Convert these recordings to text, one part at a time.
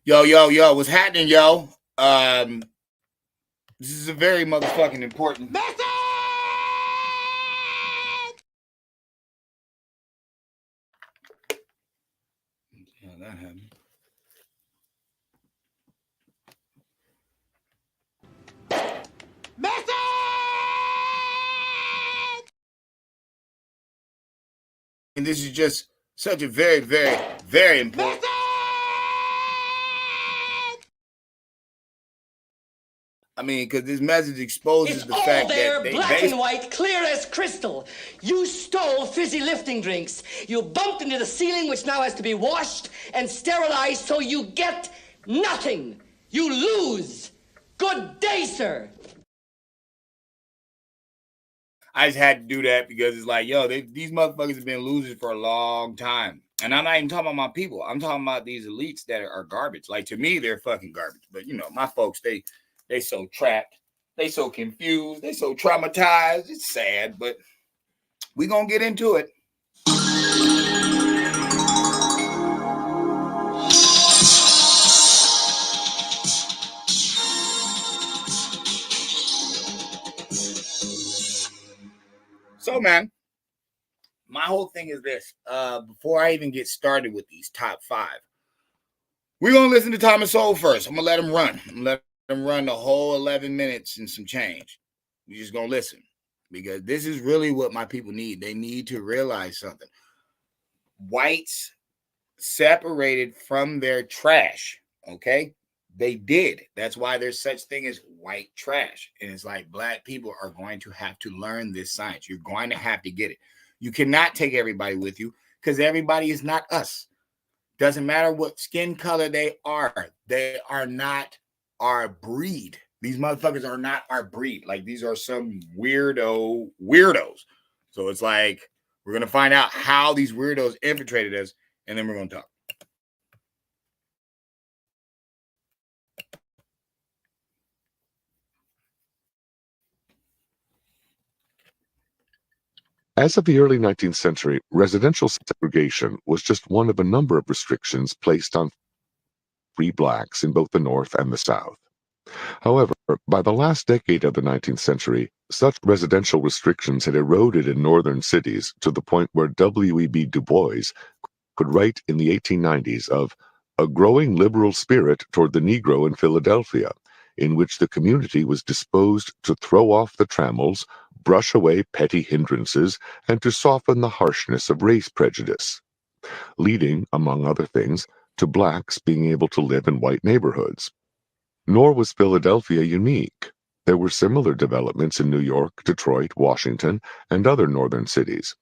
Yo, what's happening, yo? This is a very motherfucking important message. Yeah, that happened. Message. And this is just such a very, very, very important. I mean, because this message exposes the fact that they black and white, clear as crystal. You stole fizzy lifting drinks. You bumped into the ceiling, which now has to be washed and sterilized, so you get nothing. You lose. Good day, sir. I just had to do that because it's like, yo, these motherfuckers have been losers for a long time. And I'm not even talking about my people. I'm talking about these elites that are garbage. Like, to me, they're fucking garbage. But, you know, my folks, they so trapped. They so confused. They so traumatized. It's sad, but we gonna get into it. So, man, my whole thing is this. Before I even get started with these top five, we're gonna listen to Thomas Sowell first. I'm gonna let him run. I'm gonna let him run the whole 11 minutes and some change. We're just gonna listen because this is really what my people need. They need to realize something. Whites separated from their trash. Okay, they did. That's why there's such thing as white trash. And it's like black people are going to have to learn this science. You're going to have to get it. You cannot take everybody with you because everybody is not us. Doesn't matter what skin color they are not our breed. These motherfuckers are not our breed. Like, these are some weirdos. So it's like, we're going to find out how these weirdos infiltrated us, and then we're going to talk. As of the early 19th century, residential segregation was just one of a number of restrictions placed on free blacks in both the North and the South. However, by the last decade of the 19th century, such residential restrictions had eroded in northern cities to the point where W.E.B. Du Bois could write in the 1890s of a growing liberal spirit toward the Negro in Philadelphia, in which the community was disposed to throw off the trammels, brush away petty hindrances, and to soften the harshness of race prejudice, leading, among other things, to blacks being able to live in white neighborhoods. Nor was Philadelphia unique. There were similar developments in New York, Detroit, Washington, and other northern cities.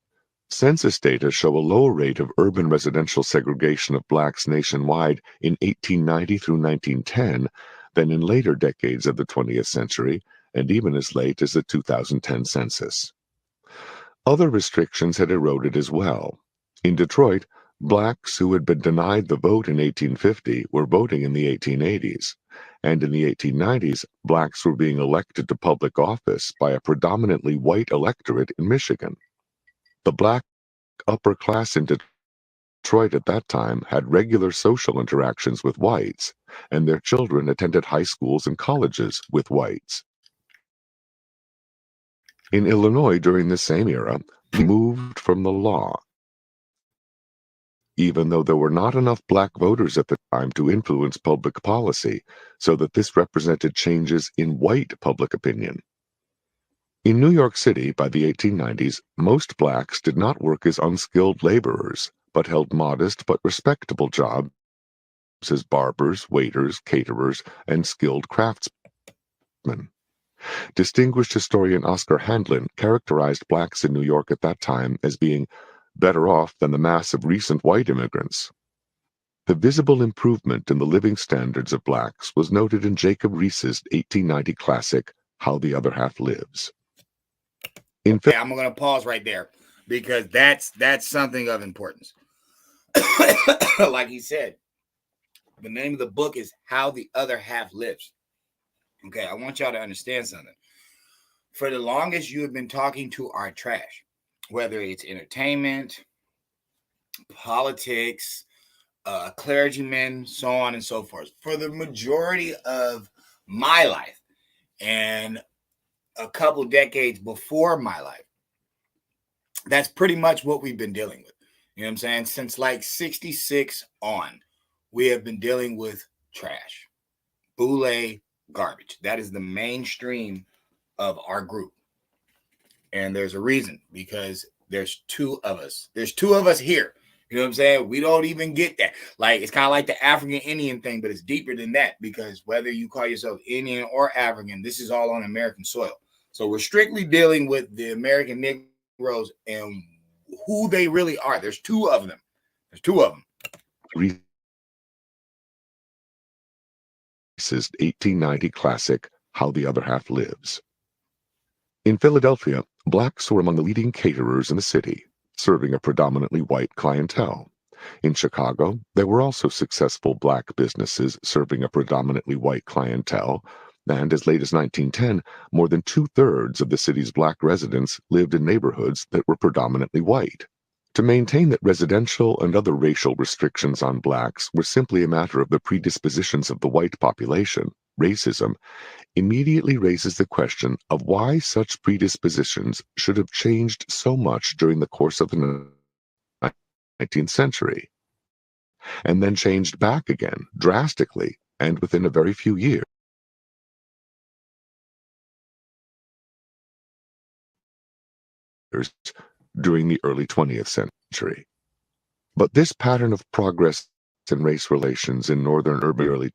Census data show a lower rate of urban residential segregation of blacks nationwide in 1890 through 1910 than in later decades of the 20th century, and even as late as the 2010 census. Other restrictions had eroded as well. In Detroit, blacks who had been denied the vote in 1850 were voting in the 1880s, and in the 1890s, blacks were being elected to public office by a predominantly white electorate in Michigan. The black upper class in Detroit at that time had regular social interactions with whites, and their children attended high schools and colleges with whites. In Illinois during the same era, moved from the law, even though there were not enough black voters at the time to influence public policy, so that this represented changes in white public opinion. In New York City by the 1890s, most blacks did not work as unskilled laborers, but held modest but respectable jobs as barbers, waiters, caterers, and skilled craftsmen. Distinguished historian Oscar Handlin characterized blacks in New York at that time as being better off than the mass of recent white immigrants. The visible improvement in the living standards of blacks was noted in Jacob Riis's 1890 classic, How the Other Half Lives. Okay, I'm going to pause right there because that's something of importance. Like he said, the name of the book is How the Other Half Lives. Okay, I want y'all to understand something. For the longest, you have been talking to our trash, whether it's entertainment, politics, clergymen, so on and so forth. For the majority of my life and a couple decades before my life, that's pretty much what we've been dealing with. You know what I'm saying? Since like 66 on, we have been dealing with trash, boule, garbage. That is the mainstream of our group. And there's a reason, because there's two of us. There's two of us here. You know what I'm saying? We don't even get that. Like, it's kind of like the African Indian thing, but it's deeper than that, because whether you call yourself Indian or African, this is all on American soil. So we're strictly dealing with the American Negroes and who they really are. There's two of them. There's two of them. Reese's 1890 classic, How the Other Half Lives. In Philadelphia, blacks were among the leading caterers in the city, serving a predominantly white clientele. In Chicago, there were also successful black businesses serving a predominantly white clientele, and as late as 1910, more than 2/3 of the city's black residents lived in neighborhoods that were predominantly white. To maintain that residential and other racial restrictions on blacks were simply a matter of the predispositions of the white population, racism immediately raises the question of why such predispositions should have changed so much during the course of the 19th century, and then changed back again drastically and within a very few years. During the early 20th century. But this pattern of progress in race relations in northern urban early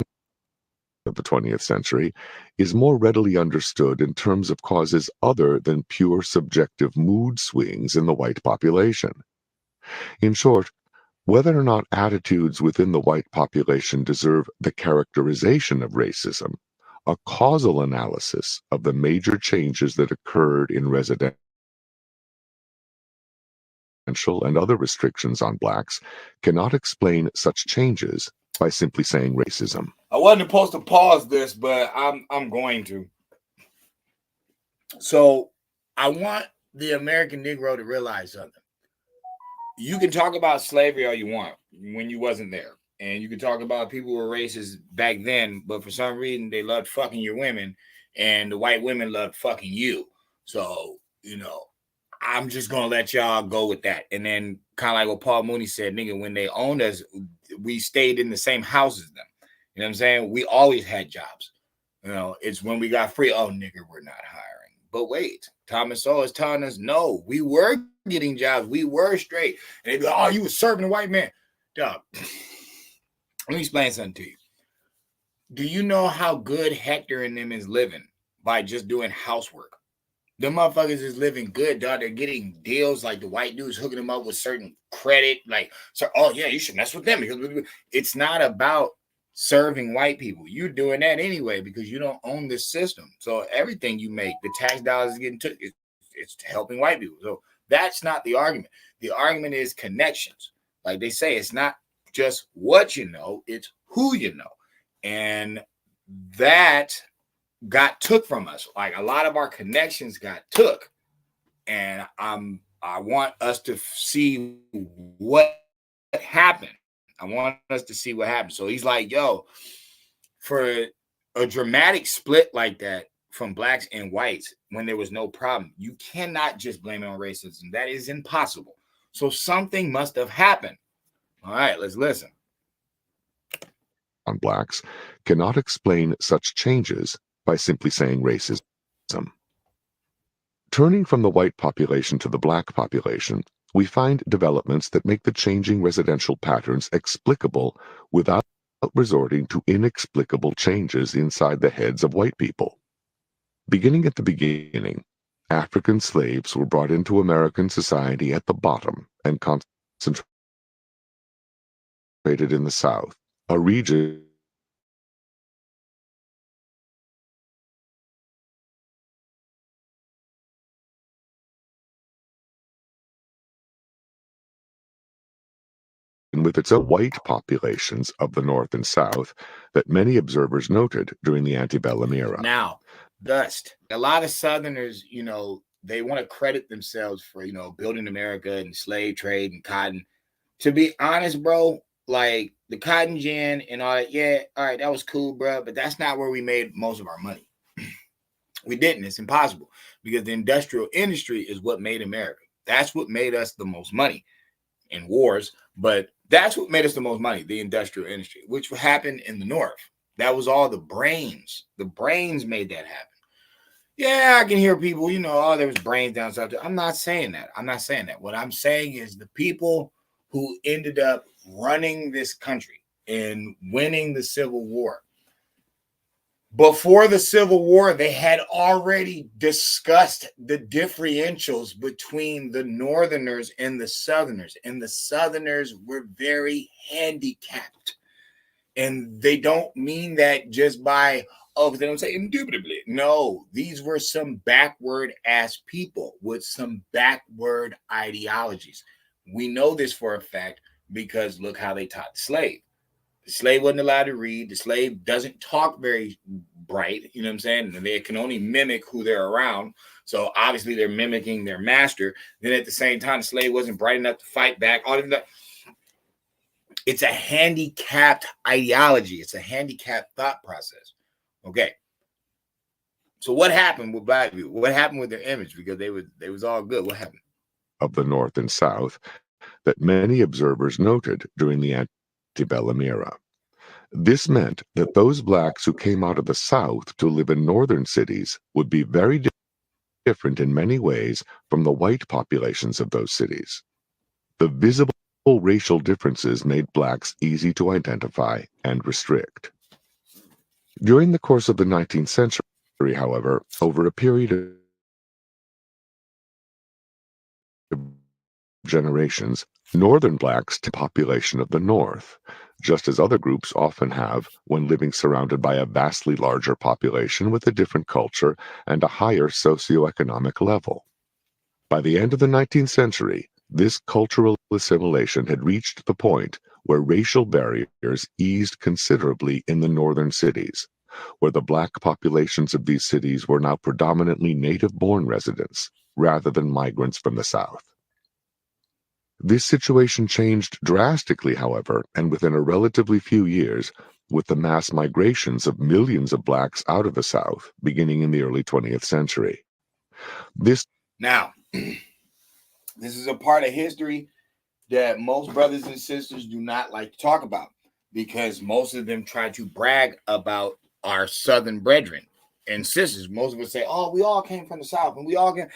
of the 20th century is more readily understood in terms of causes other than pure subjective mood swings in the white population. In short, whether or not attitudes within the white population deserve the characterization of racism, a causal analysis of the major changes that occurred in residential and other restrictions on blacks cannot explain such changes by simply saying racism. I wasn't supposed to pause this, but I'm going to. So I want the American Negro to realize something. You can talk about slavery all you want when you wasn't there. And you can talk about people who were racist back then, but for some reason they loved fucking your women and the white women loved fucking you. So, you know, I'm just going to let y'all go with that. And then kind of like what Paul Mooney said, nigga, when they owned us, we stayed in the same house as them. You know what I'm saying? We always had jobs. You know, it's when we got free, oh, nigga, we're not hiring. But wait, Thomas Sowell is telling us, no, we were getting jobs. We were straight. And they'd be like, oh, you were serving a white man. Dog, let me explain something to you. Do you know how good Hector and them is living by just doing housework? Them motherfuckers is living good, dog. They're getting deals like the white dudes hooking them up with certain credit. Like, so, oh, yeah, you should mess with them. It's not about serving white people. You're doing that anyway because you don't own this system. So everything you make, the tax dollars is getting took. It's helping white people. So that's not the argument. The argument is connections. Like they say, it's not just what you know, it's who you know. And that got took from us. Like a lot of our connections got took. And I want us to see what happened. I want us to see what happened. So he's like, yo, for a dramatic split like that from blacks and whites when there was no problem, you cannot just blame it on racism. That is impossible. So something must have happened. All right, let's listen. On blacks cannot explain such changes by simply saying racism. Turning from the white population to the black population, we find developments that make the changing residential patterns explicable without resorting to inexplicable changes inside the heads of white people. Beginning at the beginning, African slaves were brought into American society at the bottom and concentrated in the South, a region with its white populations of the North and South that many observers noted during the antebellum era. Now, dust. A lot of Southerners, you know, they want to credit themselves for, you know, building America and slave trade and cotton. To be honest, bro, like the cotton gin and all that. Yeah, all right, that was cool, bro. But that's not where we made most of our money. We didn't. It's impossible because the industrial industry is what made America. That's what made us the most money in wars. But that's what made us the most money, the industrial industry, which happened in the North. That was all the brains. The brains made that happen. Yeah, I can hear people, oh, there was brains down south. I'm not saying that. I'm not saying that. What I'm saying is the people who ended up running this country and winning the Civil War. Before the Civil War, they had already discussed the differentials between the Northerners and the Southerners. And the Southerners were very handicapped. And they don't mean that just by, because they don't say indubitably. No, these were some backward ass people with some backward ideologies. We know this for a fact because look how they taught the slave. The slave wasn't allowed to read. The slave doesn't talk very bright. You know what I'm saying? And they can only mimic who they're around. So obviously they're mimicking their master. Then at the same time, the slave wasn't bright enough to fight back. All of that. It's a handicapped ideology. It's a handicapped thought process. Okay. So what happened with black people? What happened with their image? Because they was all good. What happened? Of the North and South that many observers noted during the antebellum era. This meant that those blacks who came out of the South to live in northern cities would be very different in many ways from the white populations of those cities. The visible racial differences made blacks easy to identify and restrict. During the course of the 19th century, however, over a period of generations, northern blacks took the population of the North, just as other groups often have when living surrounded by a vastly larger population with a different culture and a higher socioeconomic level. By the end of the 19th century, this cultural assimilation had reached the point where racial barriers eased considerably in the northern cities, where the black populations of these cities were now predominantly native-born residents rather than migrants from the South. This situation changed drastically, however, and within a relatively few years, with the mass migrations of millions of blacks out of the South beginning in the early 20th century. Now, this is a part of history that most brothers and sisters do not like to talk about because most of them try to brag about our Southern brethren and sisters. Most of us say, oh, we all came from the South and we all came.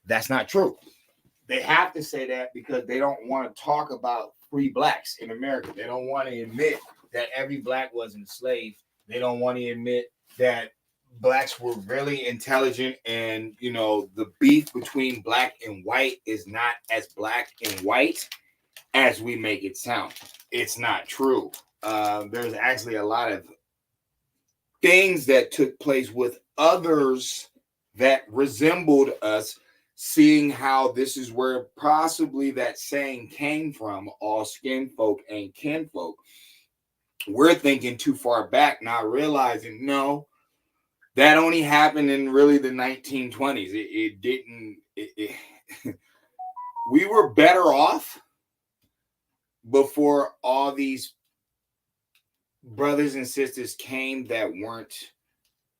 That's not true. They have to say that because they don't want to talk about free blacks in America. They don't want to admit that every black wasn't a slave. They don't want to admit that blacks were really intelligent and, the beef between black and white is not as black and white as we make it sound. It's not true. There's actually a lot of things that took place with others that resembled us, seeing how this is where possibly that saying came from, all skin folk ain't kinfolk. We're thinking too far back, not realizing, no, that only happened in really the 1920s. It didn't. We were better off before all these brothers and sisters came that weren't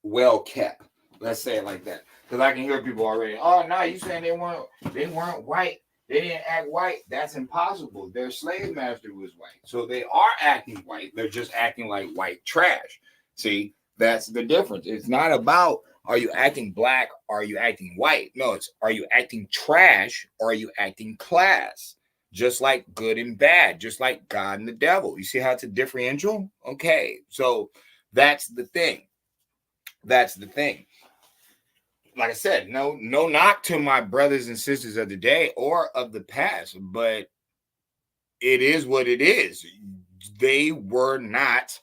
well kept. Let's say it like that. Because I can hear people already. Oh, no, you saying they weren't white. They didn't act white. That's impossible. Their slave master was white. So they are acting white. They're just acting like white trash. See, that's the difference. It's not about are you acting black or are you acting white? No, it's are you acting trash or are you acting class? Just like good and bad, just like God and the devil. You see how it's a differential? Okay, so that's the thing. That's the thing. Like I said, no knock to my brothers and sisters of the day or of the past, but it is what it is. They were not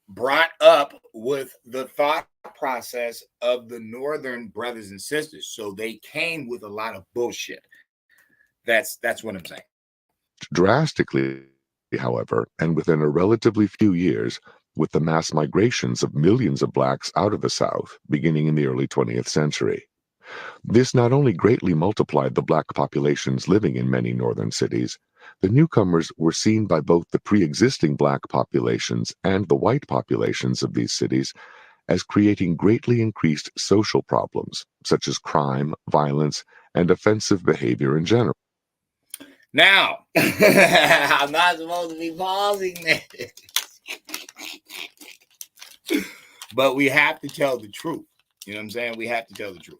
brought up with the thought process of the northern brothers and sisters, so they came with a lot of bullshit. That's what I'm saying. Drastically, however, and within a relatively few years, with the mass migrations of millions of blacks out of the South beginning in the early 20th century. This not only greatly multiplied the black populations living in many northern cities, The newcomers were seen by both the pre-existing black populations and the white populations of these cities as creating greatly increased social problems, such as crime, violence, and offensive behavior in general. Now, I'm not supposed to be pausing this, but we have to tell the truth. You know what I'm saying? We have to tell the truth.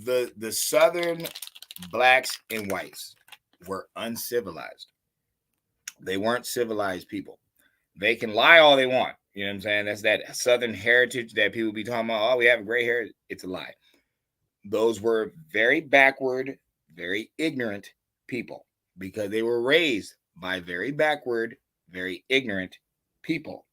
The Southern blacks and whites were uncivilized. They weren't civilized people. They can lie all they want. You know what I'm saying? That's that Southern heritage that people be talking about. Oh, we have a gray hair. It's a lie. Those were very backward, very ignorant people because they were raised by very backward, very ignorant people.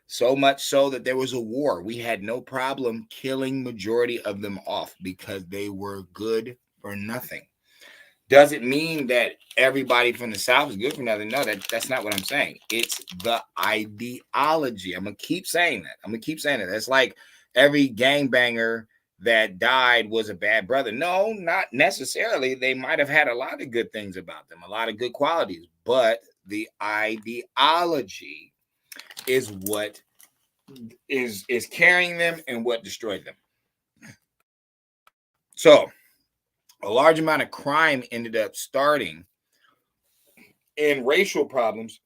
So much so that there was a war. We had no problem killing majority of them off because they were good for nothing. Doesn't mean that everybody from the South is good for nothing. No, that's not what I'm saying. It's the ideology. I'm going to keep saying that. That's like every gangbanger that died was a bad brother. No, not necessarily. They might have had a lot of good things about them, a lot of good qualities, but the ideology is what is carrying them and what destroyed them. So a large amount of crime ended up starting in racial problems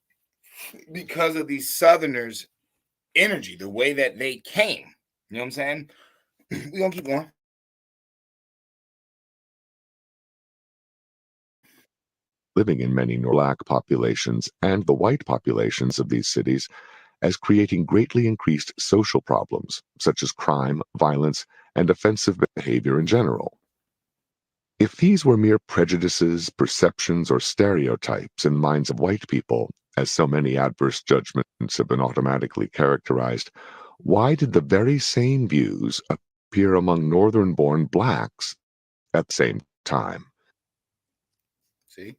because of these Southerners' energy, the way that they came. You know what I'm saying? We're going to keep going. Living in many black populations and the white populations of these cities as creating greatly increased social problems, such as crime, violence, and offensive behavior in general. If these were mere prejudices, perceptions, or stereotypes in the minds of white people, as so many adverse judgments have been automatically characterized, why did the very same views appear among northern-born blacks at the same time? See?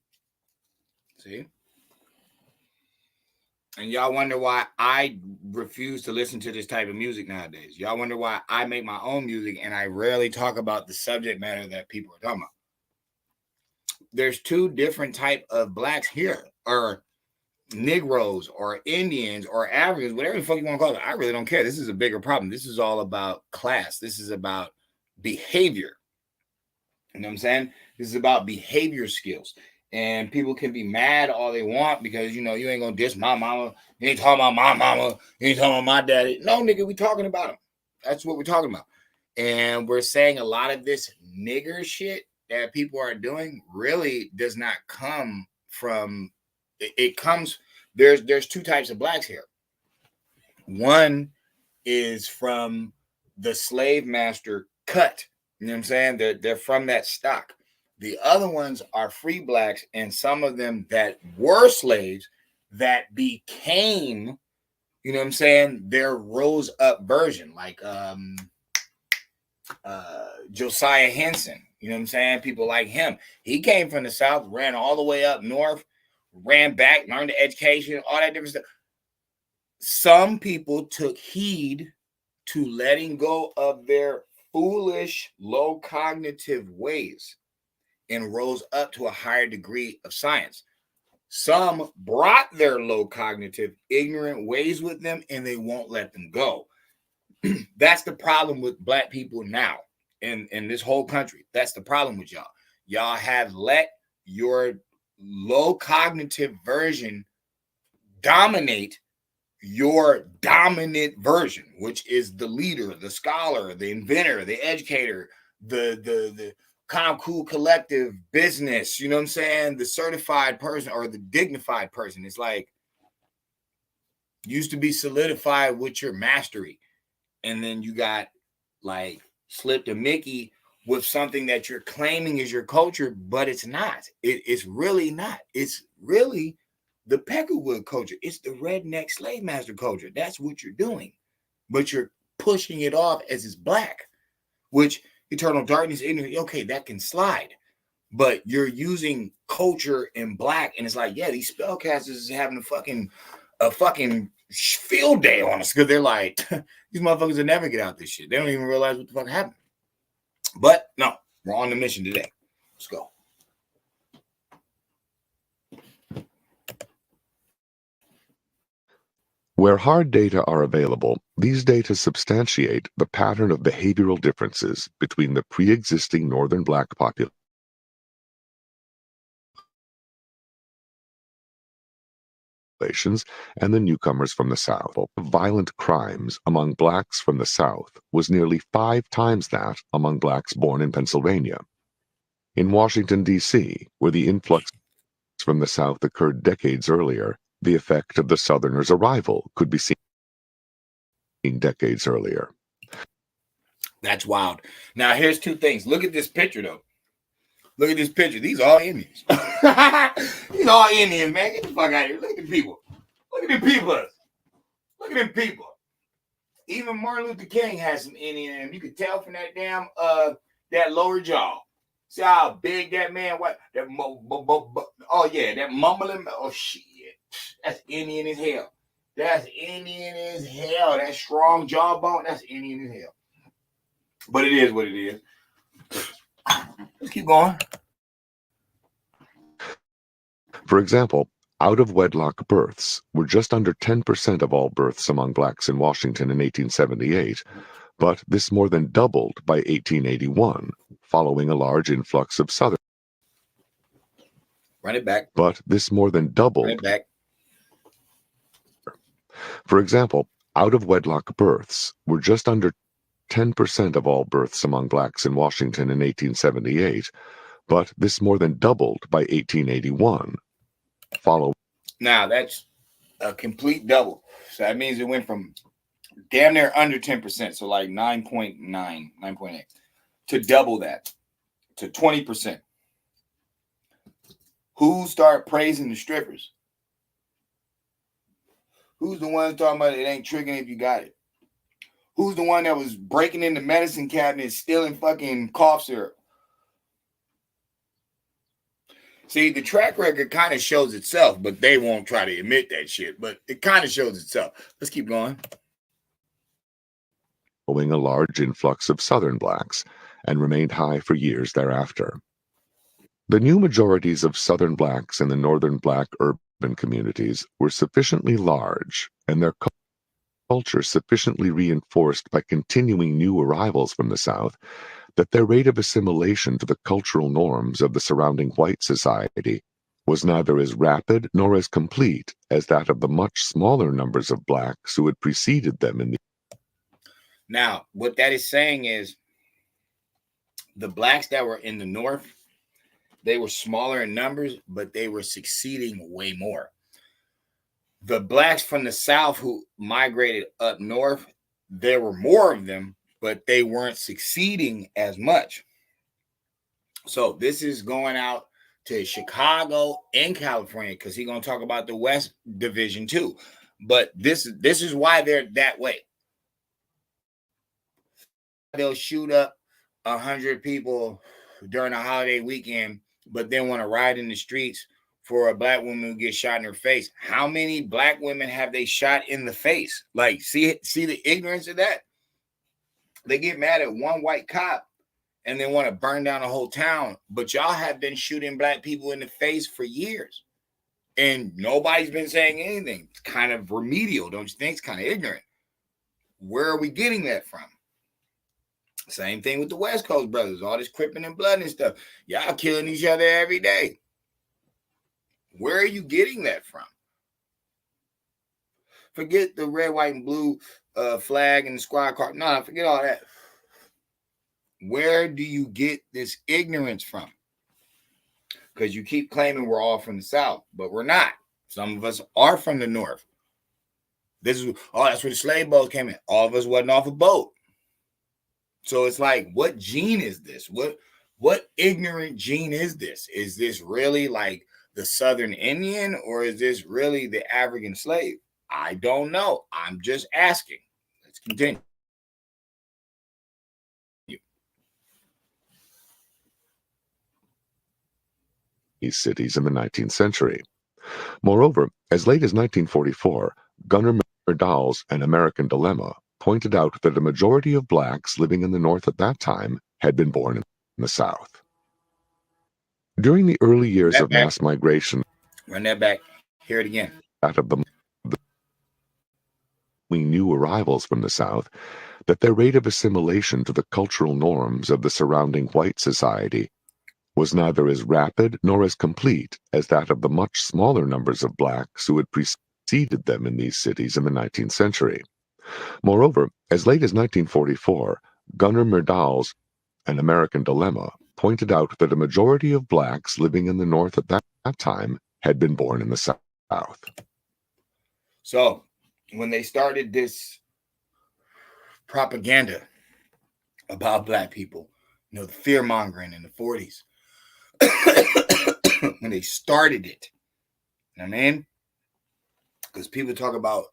And y'all wonder why I refuse to listen to this type of music nowadays. Y'all wonder why I make my own music and I rarely talk about the subject matter that people are talking about. There's two different type of blacks here, or Negroes, or Indians, or Africans, whatever the fuck you want to call it. I really don't care. This is a bigger problem. This is all about class. This is about behavior. You know what I'm saying? This is about behavior skills. And people can be mad all they want because, you know, you ain't going to diss my mama. You ain't talking about my mama. You ain't talking about my daddy. No, nigga, we talking about them. That's what we're talking about. And we're saying a lot of this nigger shit that people are doing really does not come from, it comes, there's two types of blacks here. One is from the slave master cut. You know what I'm saying? They're from that stock. The other ones are free blacks, and some of them that were slaves that became, you know what I'm saying, their rose up version, like Josiah Henson. You know what I'm saying? People like him. He came from the South, ran all the way up north, ran back, learned the education, all that different stuff. Some people took heed to letting go of their foolish, low cognitive ways and rose up to a higher degree of science. Some brought their low cognitive, ignorant ways with them, and they won't let them go. That's the problem with black people now in this whole country. That's the problem with y'all. Y'all have let your low cognitive version dominate your dominant version, which is the leader, the scholar, the inventor, the educator, the calm, cool, collective business, you know what I'm saying? The certified person or the dignified person. It's like used to be solidified with your mastery. And then you got like slipped a Mickey with something that you're claiming is your culture, but it's not. It's really not. It's really the Peckerwood culture. It's the redneck slave master culture. That's what you're doing. But you're pushing it off as it's black, which eternal darkness, ignorance, okay, that can slide. But you're using culture in black, and it's like, yeah, these spellcasters is having a fucking field day on us because they're like, these motherfuckers will never get out this shit. They don't even realize what the fuck happened. But no, we're on the mission today. Let's go. Where hard data are available, these data substantiate the pattern of behavioral differences between the pre-existing northern black populations and the newcomers from the South. Violent crimes among blacks from the South was nearly 5 times that among blacks born in Pennsylvania. In Washington, D.C., where the influx from the South occurred decades earlier, the effect of the Southerners' arrival could be seen decades earlier. That's wild. Now, here's two things. Look at this picture, though. Look at this picture. These are all Indians. These are all Indians, man. Get the fuck out of here. Look at the people. Look at the people. Look at them people. Even Martin Luther King has some Indian in him. You could tell from that damn that lower jaw. See how big that man was? Oh yeah, that mumbling. Oh shit. That's Indian as hell. That's Indian as hell. That strong jawbone. That's Indian as hell. But it is what it is. Let's keep going. For example, out-of-wedlock births were just under 10% of all births among blacks in Washington in 1878, but this more than doubled by 1881, following a large influx of Southern. Run it back. But this more than doubled. Run it back. For example, out-of-wedlock births were just under 10% of all births among blacks in Washington in 1878, but this more than doubled by 1881. Now, that's a complete double. So that means it went from damn near under 10%, so like 9.9, 9.8, to double that, to 20%. Who started praising the strippers? Who's the one talking about it ain't tricking if you got it? Who's the one that was breaking into medicine cabinets, stealing fucking cough syrup? See, the track record kind of shows itself, but they won't try to admit that shit. But it kind of shows itself. Let's keep going. Following a large influx of Southern blacks, and remained high for years thereafter. The new majorities of Southern blacks in the Northern black urban communities were sufficiently large, and their culture sufficiently reinforced by continuing new arrivals from the South, that their rate of assimilation to the cultural norms of the surrounding white society was neither as rapid nor as complete as that of the much smaller numbers of blacks who had preceded them in the. Now, what that is saying is the blacks that were in the North, they were smaller in numbers, but they were succeeding way more. The blacks from the South who migrated up north, there were more of them, but they weren't succeeding as much. So this is going out to Chicago and California, because he's going to talk about the West Division too. But this is why they're that way. They'll shoot up 100 people during a holiday weekend, but then want to ride in the streets for a black woman who gets shot in her face. How many black women have they shot in the face? Like, see the ignorance of that? They get mad at one white cop and they want to burn down a whole town. But y'all have been shooting black people in the face for years. And nobody's been saying anything. It's kind of remedial, don't you think? It's kind of ignorant. Where are we getting that from? Same thing with the West Coast brothers. All this cripping and blood and stuff. Y'all killing each other every day. Where are you getting that from? Forget the red, white, and blue flag and the squad car. No, forget all that. Where do you get this ignorance from? Because you keep claiming we're all from the South, but we're not. Some of us are from the North. That's where the slave boats came in. All of us wasn't off a boat. So it's like, what gene is this? What ignorant gene is this? Is this really like the Southern Indian, or is this really the African slave? I don't know. I'm just asking. Let's continue. These cities in the 19th century. Moreover, as late as 1944, Gunnar Myrdal's An American Dilemma pointed out that a majority of blacks living in the North at that time had been born in the South. During the early years of mass migration, run that back. Hear it again. That of the new arrivals from the South that their rate of assimilation to the cultural norms of the surrounding white society was neither as rapid nor as complete as that of the much smaller numbers of blacks who had preceded them in these cities in the 19th century. Moreover, as late as 1944, Gunnar Myrdal's An American Dilemma pointed out that a majority of blacks living in the North at that time had been born in the South. So when they started this propaganda about black people, the fear mongering in the 40s, when they started it, you know what I mean? Because people talk about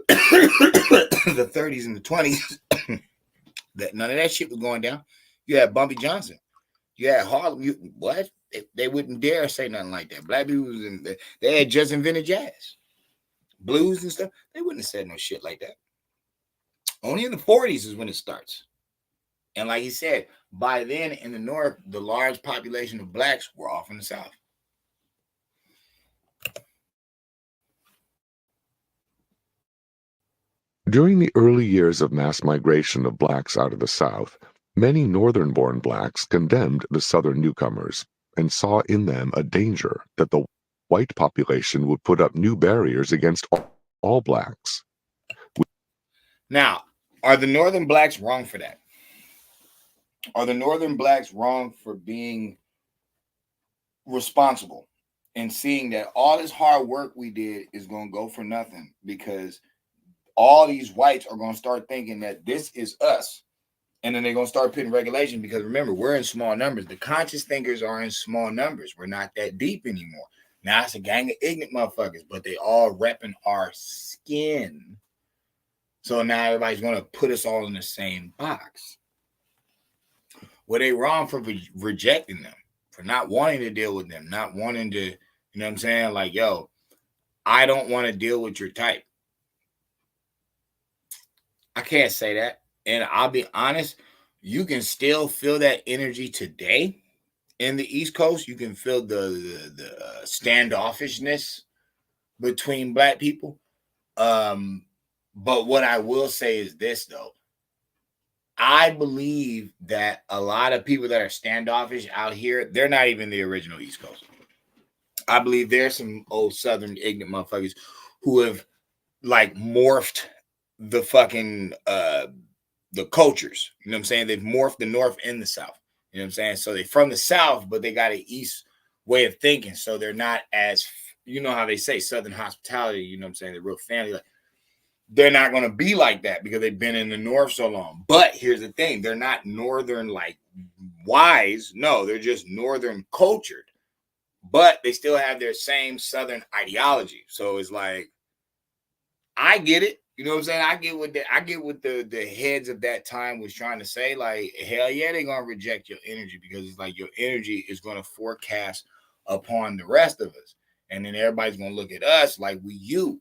the 30s and the 20s, that none of that shit was going down. You had Bumpy Johnson. You had Harlem. What? They wouldn't dare say nothing like that. Black people was in, they had just invented jazz, blues and stuff. They wouldn't have said no shit like that. Only in the 40s is when it starts. And like he said, by then in the North, the large population of blacks were off in the South. During the early years of mass migration of blacks out of the South, many northern-born blacks condemned the Southern newcomers and saw in them a danger that the white population would put up new barriers against all blacks. Now, are the northern blacks wrong for that? Are the northern blacks wrong for being responsible and seeing that all this hard work we did is going to go for nothing because all these whites are going to start thinking that this is us, and then they're going to start putting regulation because remember, we're in small numbers. The conscious thinkers are in small numbers. We're not that deep anymore. Now it's a gang of ignorant motherfuckers, but they all repping our skin. So now everybody's going to put us all in the same box. Were they wrong for rejecting them, for not wanting to deal with them, not wanting to, you know what I'm saying? Like, yo, I don't want to deal with your type. I can't say that. And I'll be honest, you can still feel that energy today in the East Coast. You can feel the standoffishness between black people. But what I will say is this, though. I believe that a lot of people that are standoffish out here, they're not even the original East Coast. I believe there's some old Southern ignorant motherfuckers who have like morphed the fucking the cultures. You know what I'm saying? They've morphed the North and the South. You know what I'm saying? So they're from the South, but they got an East way of thinking. So they're not as, you know how they say Southern hospitality, you know what I'm saying? They're real family. Like, they're not going to be like that because they've been in the North so long. But here's the thing. They're not Northern like wise. No, they're just Northern cultured. But they still have their same Southern ideology. So it's like, I get it. You know what I'm saying? I get what the heads of that time was trying to say. Like, hell yeah, they're gonna reject your energy because it's like your energy is gonna forecast upon the rest of us. And then everybody's gonna look at us like we you.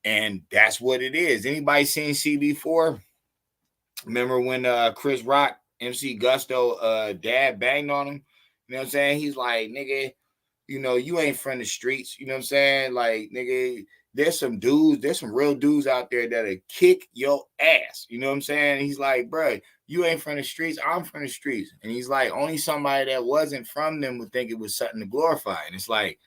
And that's what it is. Anybody seen CB4? Remember when Chris Rock, MC Gusto, dad banged on him? You know what I'm saying? He's like, nigga, you know, you ain't from the streets. You know what I'm saying? Like, nigga, there's some real dudes out there that'll kick your ass. You know what I'm saying? He's like, bro, you ain't from the streets. I'm from the streets. And he's like, only somebody that wasn't from them would think it was something to glorify. And it's like,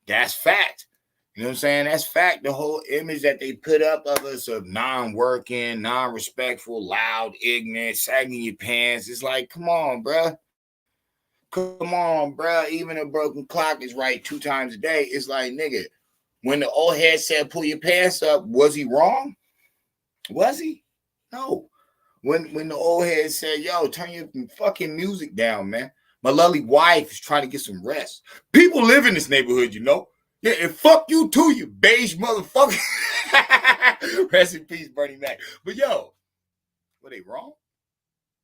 that's fact. You know what I'm saying? That's fact. The whole image that they put up of us of non-working, non-respectful, loud, ignorant, sagging your pants. It's like, come on, bro. Come on, bro. Even a broken clock is right 2 times a day. It's like, nigga, when the old head said, pull your pants up, was he wrong? Was he? No. When the old head said, yo, turn your fucking music down, man. My lovely wife is trying to get some rest. People live in this neighborhood, you know. Yeah, and fuck you too, you beige motherfucker. Rest in peace, Bernie Mac. But yo, were they wrong?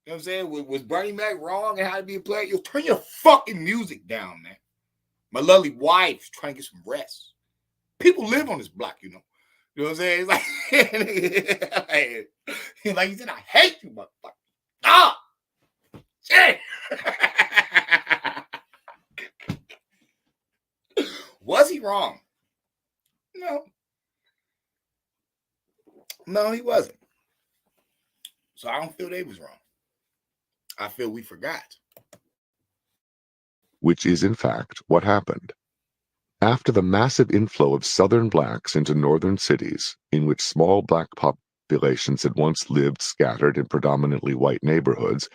You know what I'm saying? Was Bernie Mac wrong and how to be a player? Yo, turn your fucking music down, man. My lovely wife is trying to get some rest. People live on this block, you know. You know what I'm saying? It's like he said, I hate you, motherfucker. Ah! Shit! Was he wrong? No. No, he wasn't. So I don't feel they was wrong. I feel we forgot. Which is in fact what happened. After the massive inflow of Southern blacks into northern cities, in which small black populations had once lived scattered in predominantly white neighborhoods,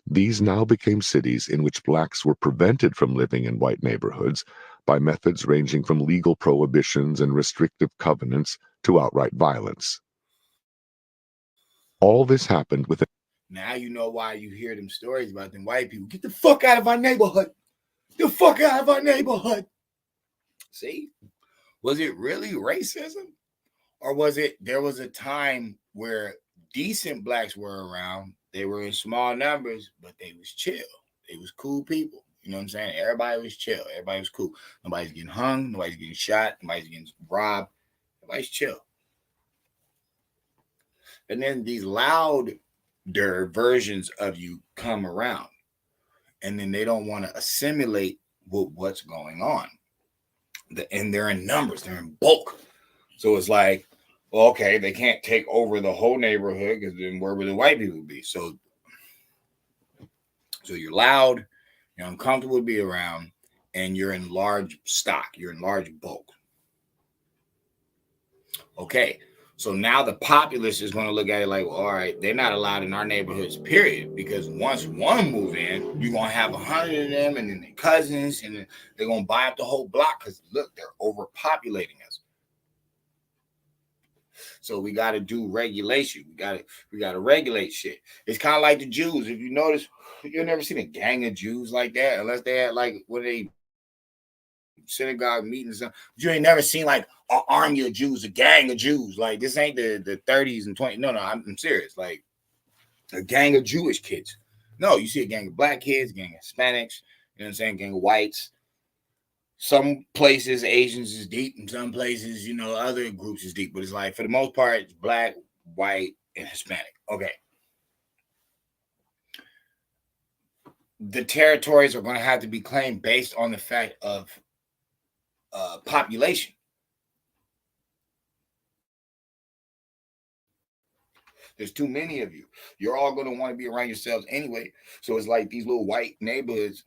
these now became cities in which blacks were prevented from living in white neighborhoods by methods ranging from legal prohibitions and restrictive covenants to outright violence. All this happened within. Now you know why you hear them stories about them white people. Get the fuck out of our neighborhood. Get the fuck out of our neighborhood. See? Was it really racism? Or was it there was a time where decent blacks were around? They were in small numbers, but they was chill. They was cool people. You know what I'm saying? Everybody was chill. Everybody was cool. Nobody's getting hung. Nobody's getting shot. Nobody's getting robbed. Everybody's chill. And then these louder versions of you come around. And then they don't want to assimilate with what's going on. And they're in numbers. They're in bulk. So it's like, well, okay, they can't take over the whole neighborhood because then where would the white people be? So you're loud, you're uncomfortable to be around, and you're in large stock. You're in large bulk. Okay, so now the populace is going to look at it like, well, all right, they're not allowed in our neighborhoods, period. Because once one move in, you're going to have 100 of them and then their cousins, and then they're going to buy up the whole block because, look, they're overpopulating us. So we got to do regulation. We got to regulate shit. It's kind of like the Jews. If you notice, you've never seen a gang of Jews like that unless they had like what they synagogue meetings. You ain't never seen like an army of Jews, a gang of Jews. Like this ain't the 30s and 20s. No, I'm serious. Like a gang of Jewish kids. No, you see a gang of black kids, a gang of Hispanics. You know what I'm saying? Gang of whites. Some places Asians is deep, in some places, you know, other groups is deep, but it's like for the most part, it's black, white, and Hispanic. Okay. The territories are going to have to be claimed based on the fact of population. There's too many of you. You're all going to want to be around yourselves anyway. So it's like these little white neighborhoods,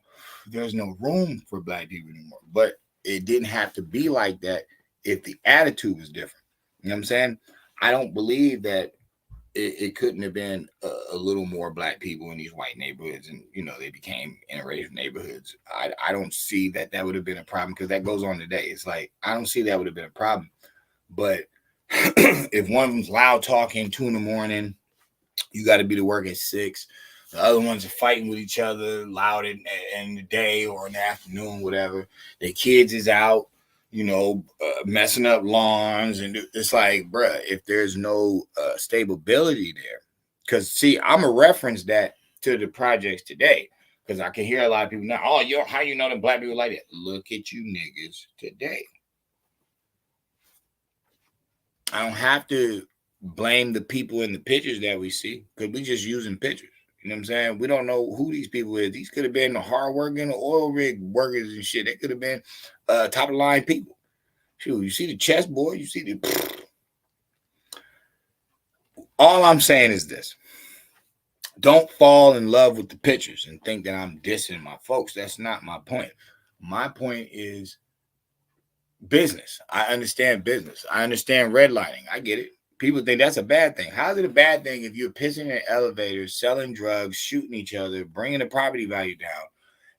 there's no room for black people anymore. But it didn't have to be like that if the attitude was different. You know what I'm saying? I don't believe that it couldn't have been a little more black people in these white neighborhoods, and you know they became interracial neighborhoods. I don't see that would have been a problem because that goes on today. It's like I don't see that would have been a problem. But if one of them's loud talking 2 a.m, you got to be to work at 6. The other ones are fighting with each other loud in the day or in the afternoon, whatever. Their kids is out, you know, messing up lawns. And it's like, bruh, if there's no stability there, because see, I'm a reference that to the projects today, because I can hear a lot of people now, oh, how you know the black people like that? Look at you niggas today. I don't have to blame the people in the pictures that we see because we just using pictures. You know what I'm saying? We don't know who these people is. These could have been the hard-working oil rig workers and shit. They could have been top-of-the-line people. Shoot, you see the chessboard. You see the... All I'm saying is this. Don't fall in love with the pictures and think that I'm dissing my folks. That's not my point. My point is business. I understand business. I understand redlining. I get it. People think that's a bad thing. How is it a bad thing if you're pissing in elevators, selling drugs, shooting each other, bringing the property value down,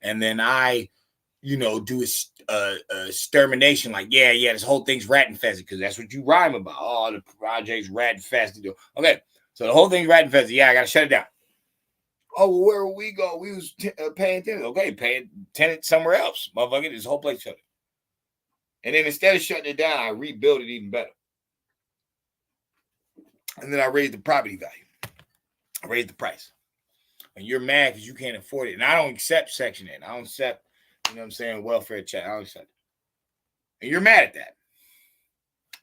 and then I, you know, do a extermination like, yeah, this whole thing's rat infested because that's what you rhyme about. Oh, the project's rat infested. Okay, so the whole thing's rat infested. Yeah, I got to shut it down. Oh, well, where will we go? We was paying tenants. Okay, paying tenant somewhere else. Motherfucker, this whole place shut it. And then instead of shutting it down, I rebuild it even better. And then I raise the property value. I raise the price. And you're mad because you can't afford it. And I don't accept Section 8. I don't accept, you know what I'm saying, welfare check. I don't accept it. And you're mad at that.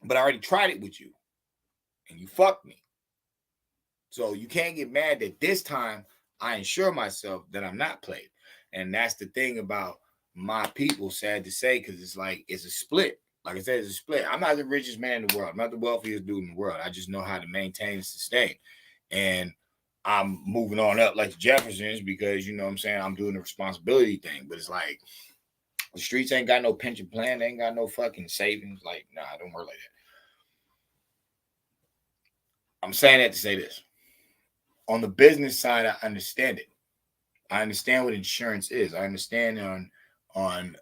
But I already tried it with you. And you fucked me. So you can't get mad that this time I ensure myself that I'm not played. And that's the thing about my people, sad to say, because it's like it's a split. Like I said, it's a split. I'm not the richest man in the world. I'm not the wealthiest dude in the world. I just know how to maintain and sustain. And I'm moving on up like the Jeffersons because, you know what I'm saying, I'm doing the responsibility thing. But it's like the streets ain't got no pension plan. They ain't got no fucking savings. Like, nah, I don't work like that. I'm saying that to say this. On the business side, I understand it. I understand what insurance is. I understand on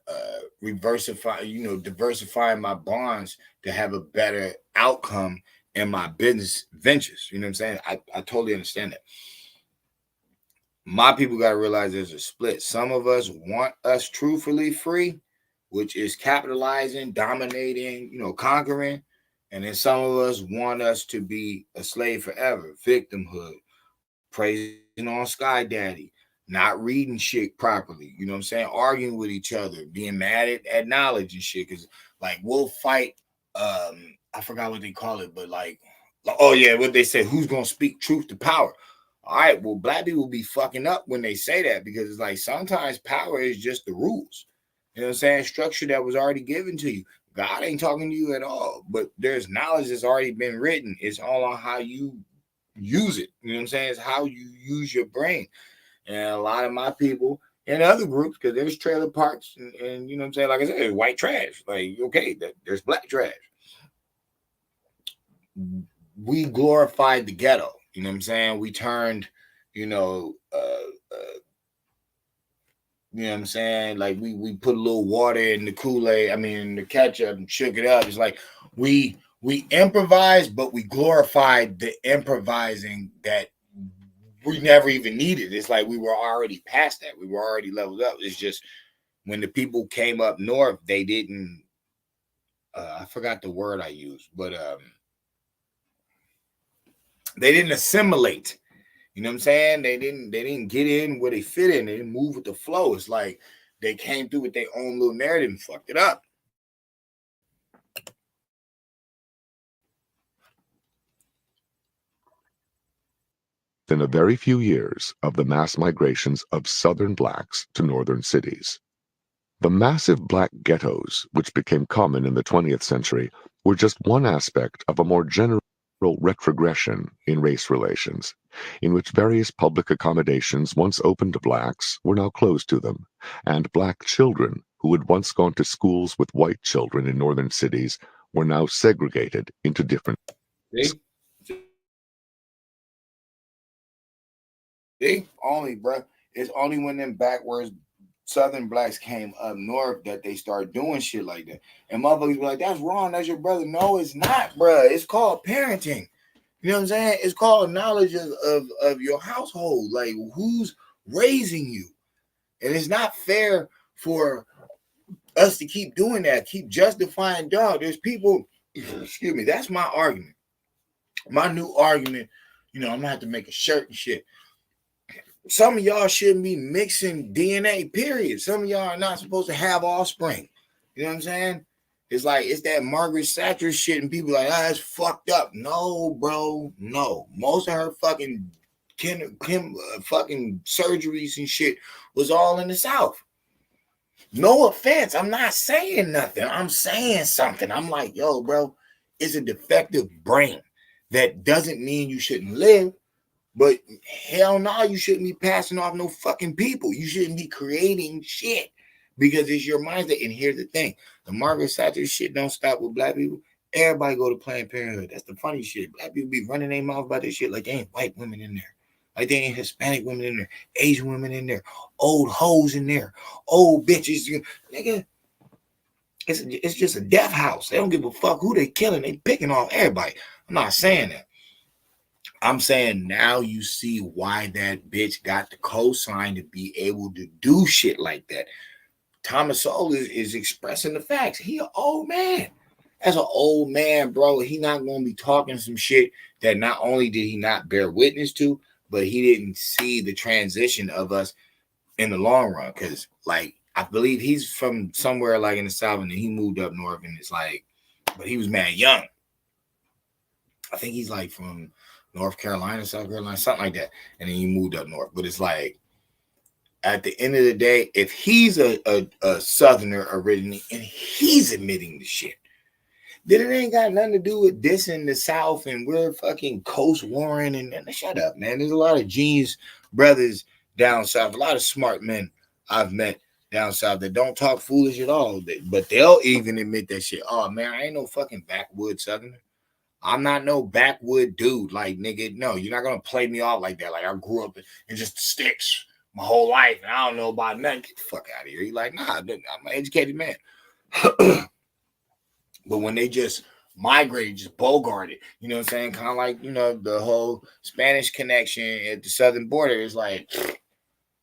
diversifying my bonds to have a better outcome in my business ventures. You know what I'm saying? I totally understand that. My people got to realize there's a split. Some of us want us truthfully free, which is capitalizing, dominating, conquering. And then some of us want us to be a slave forever, victimhood, praising on Sky Daddy, not reading shit properly, you know what I'm saying? Arguing with each other, being mad at knowledge and shit. Cause like we'll fight, I forgot what they call it, but like oh yeah, what they say, who's gonna speak truth to power? All right, well, black people be fucking up when they say that because it's like sometimes power is just the rules. You know what I'm saying? Structure that was already given to you. God ain't talking to you at all, but there's knowledge that's already been written. It's all on how you use it. You know what I'm saying? It's how you use your brain. And a lot of my people in other groups, because there's trailer parks and you know what I'm saying? Like I said, white trash. Like, okay, there's black trash. We glorified the ghetto. You know what I'm saying? We turned, you know what I'm saying? Like we put a little water in the Kool-Aid, the ketchup and shook it up. It's like we improvised, but we glorified the improvising that we never even needed. It's like we were already past that. We were already leveled up. It's just when the people came up north, they didn't I forgot the word I used, but they didn't assimilate. You know what I'm saying? They didn't get in where they fit in. They didn't move with the flow. It's like they came through with their own little narrative and fucked it up. In a very few years of the mass migrations of Southern blacks to northern cities. The massive black ghettos, which became common in the 20th century, were just one aspect of a more general retrogression in race relations, in which various public accommodations once open to blacks were now closed to them, and black children who had once gone to schools with white children in northern cities were now segregated into different. See? Only, bro. It's only when them backwards Southern blacks came up north that they start doing shit like that. And motherfuckers be like, that's wrong. That's your brother. No, it's not, bro. It's called parenting. You know what I'm saying? It's called knowledge of your household. Like, who's raising you? And it's not fair for us to keep doing that, keep justifying, dog. There's people, excuse me, that's my argument. My new argument, I'm going to have to make a shirt and shit. Some of y'all shouldn't be mixing DNA, period. Some of y'all are not supposed to have offspring. You know what I'm saying? It's like, it's that Margaret Thatcher shit, and people like, it's fucked up. No, bro, no. Most of her fucking fucking surgeries and shit was all in the South. No offense. I'm not saying nothing. I'm saying something. I'm like, yo, bro, it's a defective brain. That doesn't mean you shouldn't live. But hell no, you shouldn't be passing off no fucking people. You shouldn't be creating shit because it's your mindset. And here's the thing. The Margaret Thatcher shit don't stop with black people. Everybody go to Planned Parenthood. That's the funny shit. Black people be running their mouth about this shit like they ain't white women in there. Like they ain't Hispanic women in there. Asian women in there. Old hoes in there. Old bitches. Nigga, it's just a death house. They don't give a fuck who they killing. They picking off everybody. I'm not saying that. I'm saying now you see why that bitch got the cosign to be able to do shit like that. Thomas Sowell is expressing the facts. He an old man. As an old man, bro, he not going to be talking some shit that not only did he not bear witness to, but he didn't see the transition of us in the long run. Because, like, I believe he's from somewhere like in the South, and then he moved up north, and it's like, but he was mad young. I think he's like from North Carolina, South Carolina, something like that. And then he moved up north. But it's like, at the end of the day, if he's a Southerner originally and he's admitting the shit, Then it ain't got nothing to do with this in the South and we're fucking coast warring and shut up, man. There's a lot of genius brothers down south, a lot of smart men I've met down south that don't talk foolish at all, but they'll even admit that shit. Oh man, I ain't no fucking backwood southerner. I'm not no backwood dude. Like, nigga, no, you're not gonna play me off like that. Like I grew up in just the sticks my whole life and I don't know about nothing. Get the fuck out of here. You're like, nah, I'm an educated man. But when they just migrated, just bogarted, you know what I'm saying? Kind of like, the whole Spanish connection at the southern border. It's like,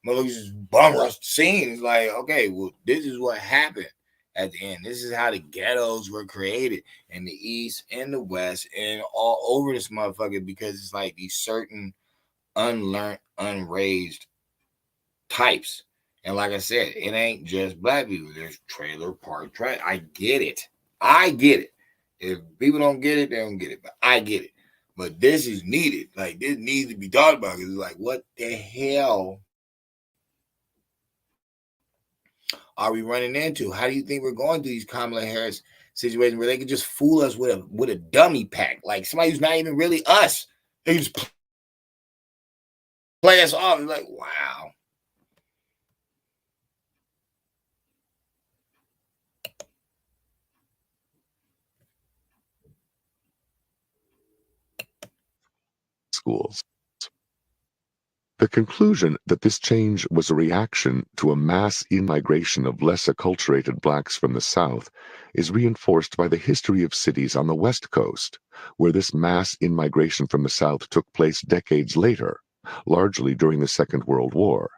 motherfuckers just bum rush the scene. It's like, okay, well, this is what happened at the end. This is how the ghettos were created in the East and the West and all over this motherfucker, because it's like these certain unlearned, unraised types. And like I said, it ain't just black people. There's trailer park trash. I get it. If people don't get it, they don't get it. But I get it. But this is needed. Like, this needs to be thought about. It's like, what the hell are we running into? How do you think we're going through these Kamala Harris situations where they can just fool us with a dummy pack? Like somebody who's not even really us. They just play us off. It's like, wow. Schools. The conclusion that this change was a reaction to a mass in-migration of less acculturated blacks from the South is reinforced by the history of cities on the West Coast, where this mass in-migration from the South took place decades later, largely during the Second World War,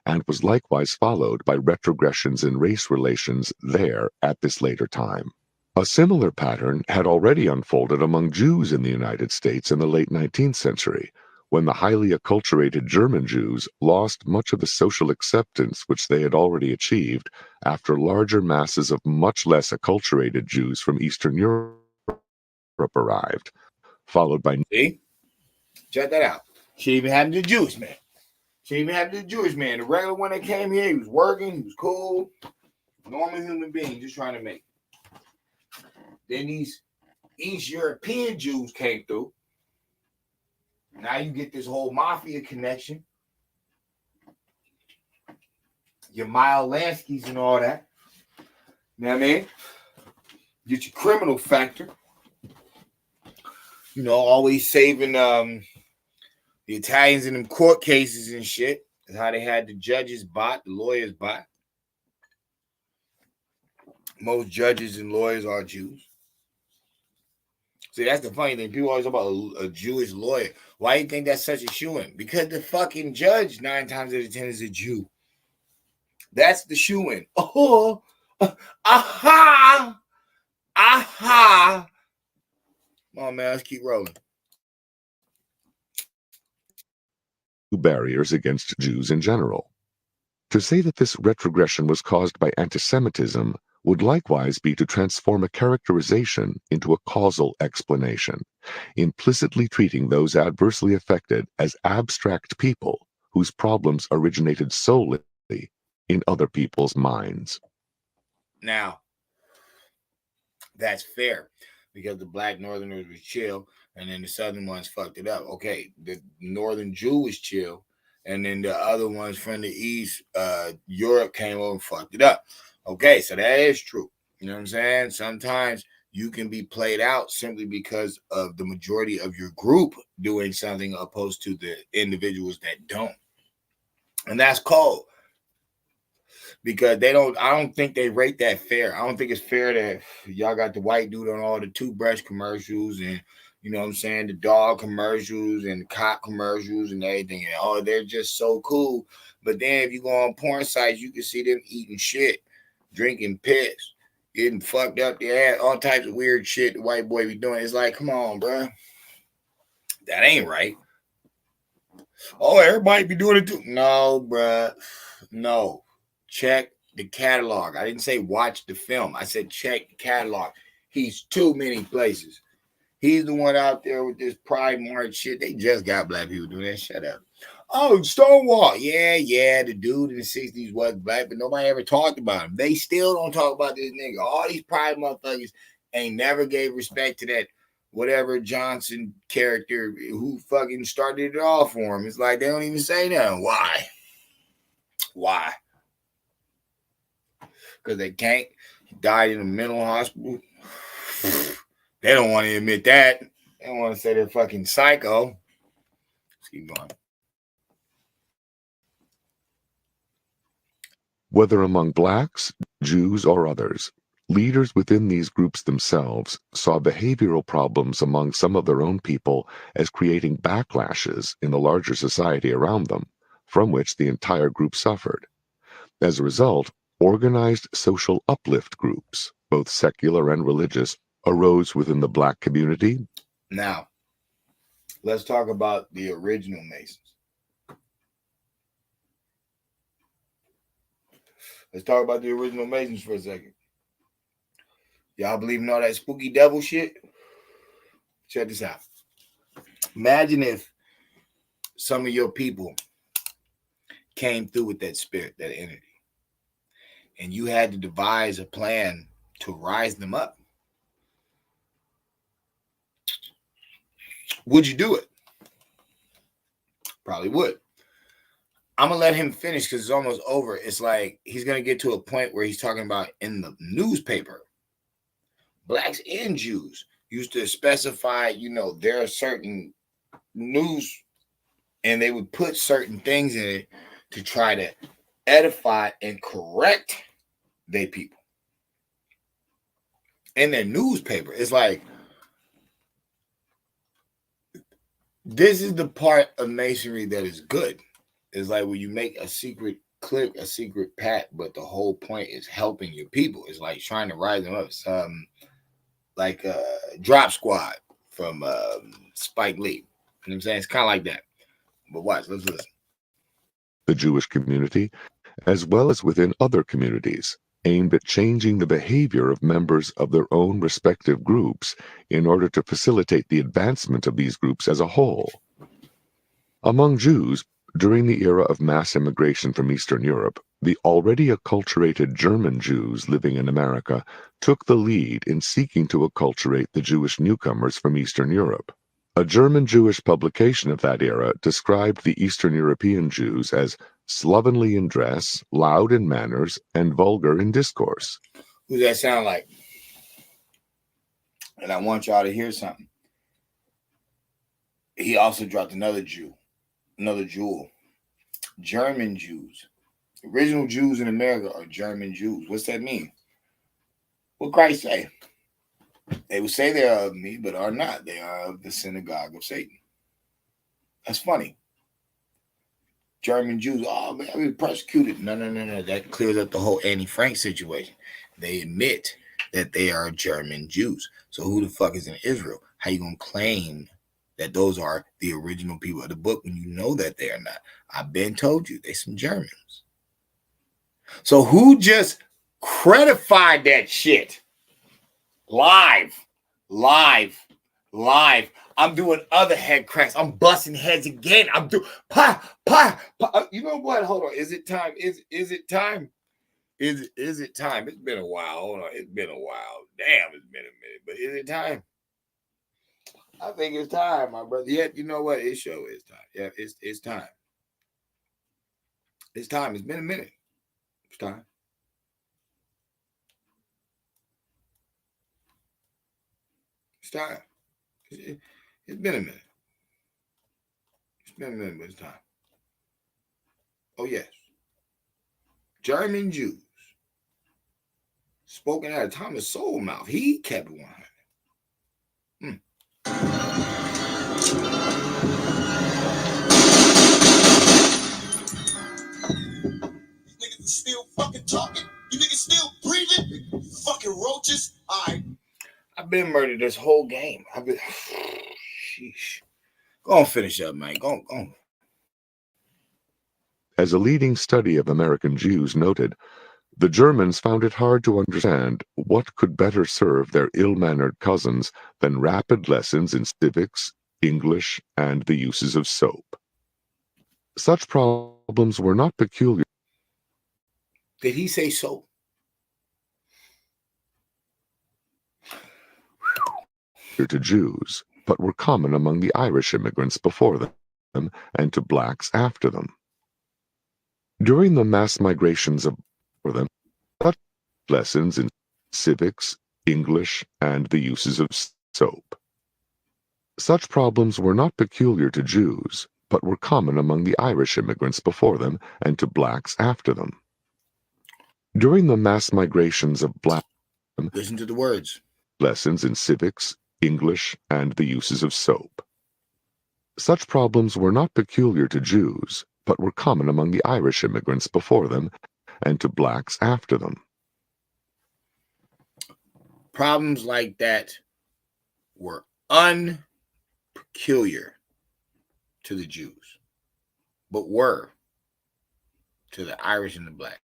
and was likewise followed by retrogressions in race relations there at this later time. A similar pattern had already unfolded among Jews in the United States in the late 19th century, when the highly acculturated German Jews lost much of the social acceptance which they had already achieved after larger masses of much less acculturated Jews from Eastern Europe arrived, followed by... See? Check that out. She even happened to the Jewish man. The regular one that came here, he was working, he was cool, normal human being, just trying to make it. Then these East European Jews came through. Now you get this whole mafia connection. Your Meyer Lansky's and all that. You know what I mean? Get your criminal factor. Always saving the Italians in them court cases and shit. That's how they had the judges bought, the lawyers bought. Most judges and lawyers are Jews. See, that's the funny thing. People always talk about a Jewish lawyer. Why do you think that's such a shoo-in? Because the fucking judge 9 times out of 10 is a Jew. That's the shoo-in. Oh, aha. Come on, man, let's keep rolling. Barriers against Jews in general. To say that this retrogression was caused by anti-Semitism would likewise be to transform a characterization into a causal explanation, implicitly treating those adversely affected as abstract people whose problems originated solely in other people's minds. Now, that's fair, because the black northerners was chill, and then the southern ones fucked it up. Okay, the northern Jew was chill, and then the other ones from the East, Europe came over and fucked it up. Okay, so that is true. You know what I'm saying? Sometimes you can be played out simply because of the majority of your group doing something opposed to the individuals that don't. And that's cold. Because I don't think they rate that fair. I don't think it's fair that y'all got the white dude on all the toothbrush commercials and, you know what I'm saying, the dog commercials and the cop commercials and everything. And, oh, they're just so cool. But then if you go on porn sites, you can see them eating shit, drinking piss, getting fucked up their ass, all types of weird shit the white boy be doing. It's like, come on, bro. That ain't right. Oh, everybody be doing it too. No, bro. No. Check the catalog. I didn't say watch the film. I said check the catalog. He's too many places. He's the one out there with this Pride March shit. They just got black people doing that. Shut up. Oh, Stonewall. Yeah. The dude in the 60s was black, but nobody ever talked about him. They still don't talk about this nigga. All these Pride motherfuckers ain't never gave respect to that whatever Johnson character who fucking started it all for him. It's like they don't even say that. Why? Why? Because they can't. He died in a mental hospital. They don't want to admit that. They don't want to say they're fucking psycho. Let's keep going. Whether among blacks, Jews, or others, leaders within these groups themselves saw behavioral problems among some of their own people as creating backlashes in the larger society around them, from which the entire group suffered. As a result, organized social uplift groups, both secular and religious, arose within the black community. Now, let's talk about the original Masons. Let's talk about the original Masons for a second. Y'all believe in all that spooky devil shit? Check this out. Imagine if some of your people came through with that spirit, that energy, and you had to devise a plan to rise them up. Would you do it? Probably would. I'm going to let him finish because it's almost over. It's like he's going to get to a point where he's talking about in the newspaper, blacks and Jews used to specify, there are certain news and they would put certain things in it to try to edify and correct their people. In their newspaper, it's like, this is the part of masonry that is good. It's like when you make a secret clip, a secret pact, but the whole point is helping your people. It's like trying to rise them up. It's like Drop Squad from Spike Lee. You know what I'm saying? It's kind of like that. But watch, let's listen. The Jewish community, as well as within other communities, aimed at changing the behavior of members of their own respective groups in order to facilitate the advancement of these groups as a whole. Among Jews, during the era of mass immigration from Eastern Europe, the already acculturated German Jews living in America took the lead in seeking to acculturate the Jewish newcomers from Eastern Europe. A German Jewish publication of that era described the Eastern European Jews as slovenly in dress, loud in manners, and vulgar in discourse. Who does that sound like? And I want y'all to hear something. He also dropped another jewel. German Jews. Original Jews in America are German Jews. What's that mean? What Christ say? They will say they are of me, but are not. They are of the synagogue of Satan. That's funny. German Jews, oh man, we persecuted. No. That clears up the whole Anne Frank situation. They admit that they are German Jews. So who the fuck is in Israel? How you gonna claim that those are the original people of the book when you know that they are not? I've been told you they some Germans. So who just credified that shit? Live. I'm doing other head cracks. I'm busting heads again. I'm doing pa. You know what? Hold on. Is it time? Is it time? Is it time? It's been a while. Hold on. It's been a while. Damn, it's been a minute. But is it time? I think it's time, my brother. Yeah, you know what? It sure is time. Yeah, it's time. It's time. It's been a minute. It's time. It's time. It's been a minute. It's been a minute, but it's time. Oh, yes. German Jews. Spoken out of Thomas Sowell's mouth. He kept it 100. Niggas still fucking talking. You niggas still breathing. You fucking roaches. All right. I've been murdered this whole game. Sheesh. Go on, finish up, man. Go on. As a leading study of American Jews noted, the Germans found it hard to understand what could better serve their ill-mannered cousins than rapid lessons in civics, English, and the uses of soap. Such problems were not peculiar. Did he say soap? to Jews, but were common among the Irish immigrants before them and to blacks after them. During the mass migrations of them, such lessons in civics, English, and the uses of soap. Such problems were not peculiar to Jews, but were common among the Irish immigrants before them and to blacks after them. During the mass migrations of blacks, Listen to the words. Lessons in civics, English, and the uses of soap. Such problems were not peculiar to Jews, but were common among the Irish immigrants before them and to blacks after them. Problems like that were unpeculiar to the Jews, but were to the Irish and the blacks.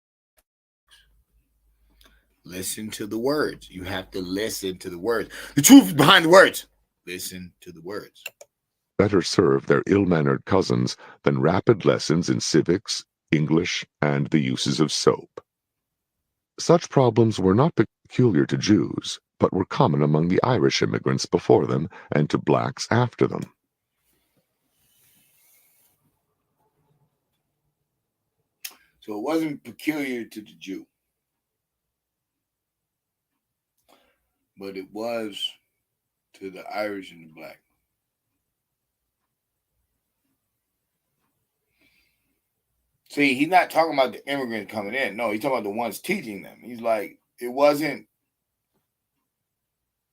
Listen to the words. You have to listen to the words. The truth is behind the words. Listen to the words. Better serve their ill-mannered cousins than rapid lessons in civics, English, and the uses of soap. Such problems were not peculiar to Jews, but were common among the Irish immigrants before them and to blacks after them. So it wasn't peculiar to the Jew, but it was to the Irish and the black. See, he's not talking about the immigrants coming in. No, he's talking about the ones teaching them. He's like, it wasn't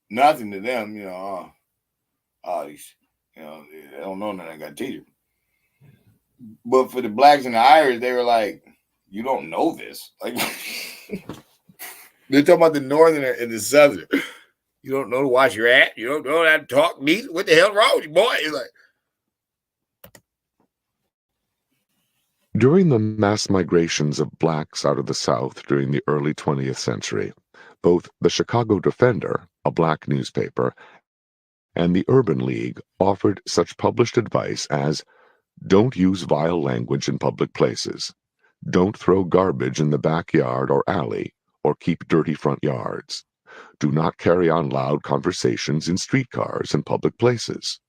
nothing to them, these, they don't know nothing, I got to teach them. But for the blacks and the Irish, they were like, you don't know this. Like, they're talking about the northerner and the southerner. You don't know to wash your ass. You don't know how to talk neat. What the hell wrong with you, boy? It's like, During the mass migrations of blacks out of the South during the early 20th century, both the Chicago Defender, a black newspaper, and the Urban League offered such published advice as, don't use vile language in public places, don't throw garbage in the backyard or alley, or keep dirty front yards, do not carry on loud conversations in streetcars and public places.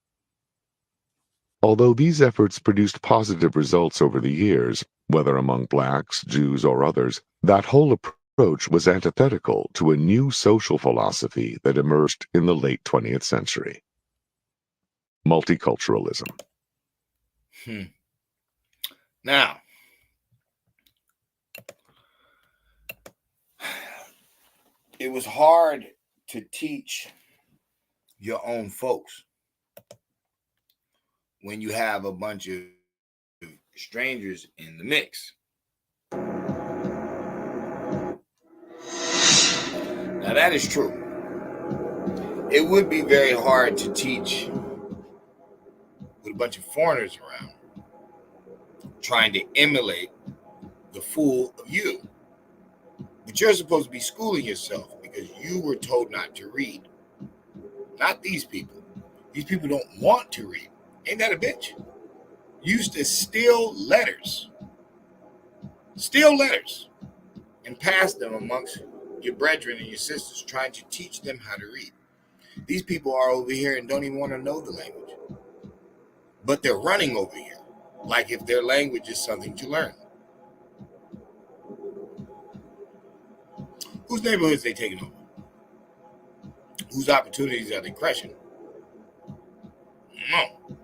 Although these efforts produced positive results over the years, whether among blacks, Jews, or others, that whole approach was antithetical to a new social philosophy that emerged in the late 20th century. Multiculturalism. Now, it was hard to teach your own folks when you have a bunch of strangers in the mix. Now, that is true. It would be very hard to teach with a bunch of foreigners around trying to emulate the fool of you. But you're supposed to be schooling yourself because you were told not to read. Not these people. These people don't want to read. Ain't that a bitch? You used to steal letters, and pass them amongst your brethren and your sisters, trying to teach them how to read. These people are over here and don't even want to know the language. But they're running over here, like if their language is something to learn. Whose neighborhoods they taking over? Whose opportunities are they crushing? No.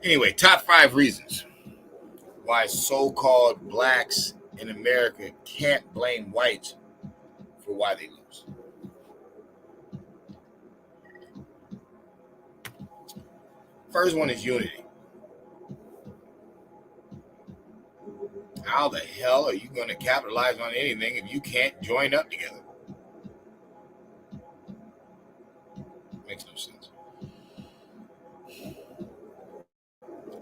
Anyway, top 5 reasons why so-called blacks in America can't blame whites for why they lose. First one is unity. How the hell are you going to capitalize on anything if you can't join up together? Makes no sense.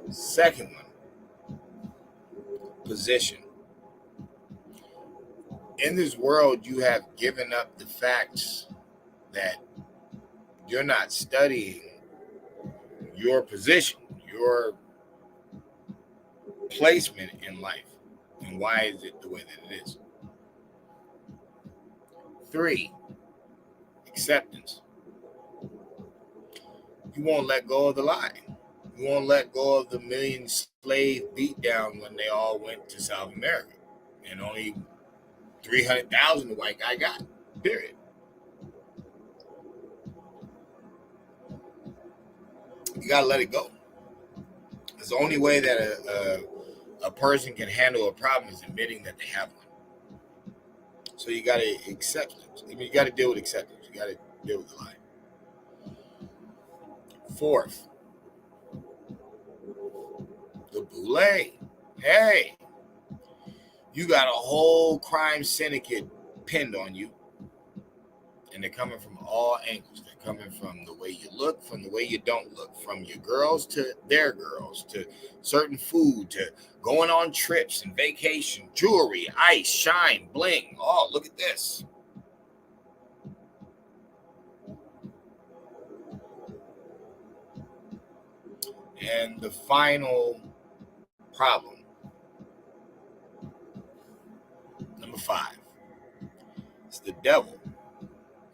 Second one, position. In this world, you have given up the facts that you're not studying your position, your placement in life, and why is it the way that it is. 3, acceptance. You won't let go of the lie. You won't let go of the million slave beatdown when they all went to South America. And only 300,000 the white guy got. Period. You gotta let it go. It's the only way that a person can handle a problem is admitting that they have one. So you gotta accept it. I mean, you gotta deal with acceptance. You gotta deal with the lie. Fourth, the boule. Hey, you got a whole crime syndicate pinned on you. And they're coming from all angles. They're coming from the way you look, from the way you don't look, from your girls to their girls, to certain food, to going on trips and vacation, jewelry, ice, shine, bling. Oh, look at this. And the final problem, number 5, it's the devil.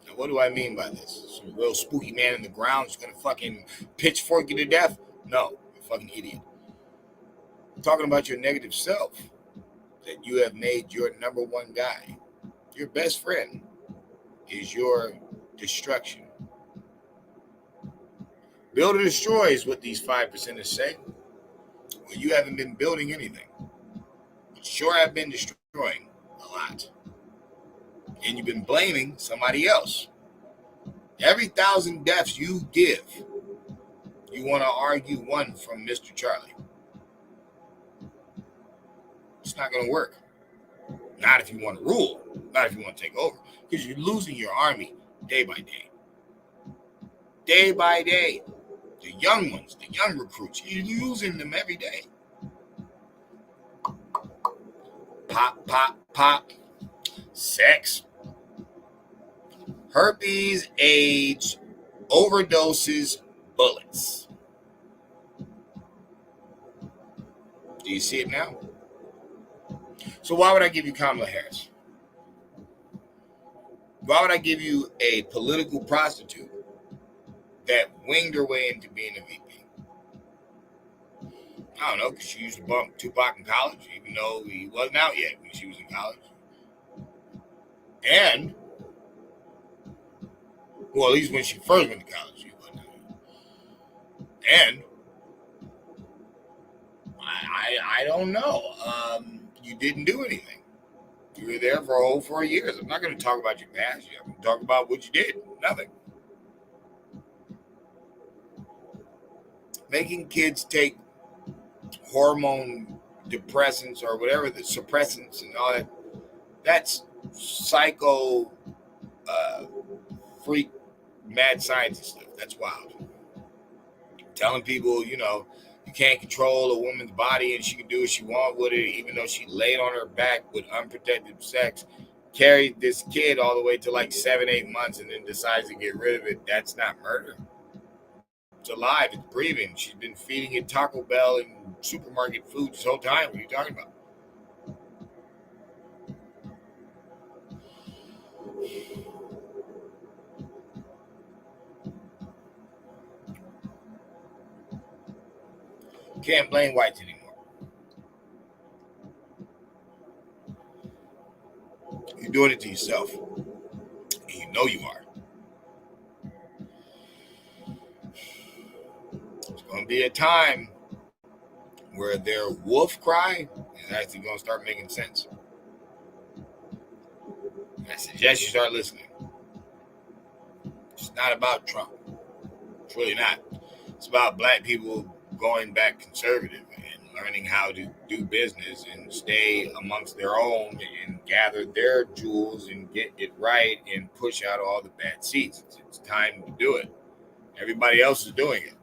Now, what do I mean by this? Some real spooky man in the ground is going to fucking pitchfork you to death? No, you fucking idiot. I'm talking about your negative self that you have made your number one guy. Your best friend is your destruction. Build or destroy is what these 5%ers say. Well, you haven't been building anything. You sure have been destroying a lot. And you've been blaming somebody else. Every 1,000 deaths you give, you want to argue one from Mr. Charlie. It's not going to work. Not if you want to rule. Not if you want to take over. Because you're losing your army day by day. Day by day. The young ones, the young recruits, you're losing them every day. Pop, pop, pop. Sex. Herpes, AIDS, overdoses, bullets. Do you see it now? So why would I give you Kamala Harris? Why would I give you a political prostitute that winged her way into being a VP? I don't know, because she used to bump Tupac in college, even though he wasn't out yet when she was in college. And, well, at least when she first went to college, she wasn't out yet. And, I don't know. You didn't do anything. You were there for a whole 4 years. I'm not going to talk about your past. I'm going to talk about what you did. Nothing. Making kids take hormone depressants or whatever, the suppressants and all that, that's psycho freak mad scientist stuff. That's wild. Telling people, you can't control a woman's body and she can do what she wants with it, even though she laid on her back with unprotected sex, carried this kid all the way to like 7-8 months and then decides to get rid of it. That's not murder. It's alive. It's breathing. She's been feeding it Taco Bell and supermarket food this whole time. What are you talking about? Can't blame whites anymore. You're doing it to yourself. And you know you are. There's going to be a time where their wolf cry is actually going to start making sense. I suggest you start listening. It's not about Trump. It's really not. It's about black people going back conservative and learning how to do business and stay amongst their own and gather their jewels and get it right and push out all the bad seeds. It's time to do it. Everybody else is doing it.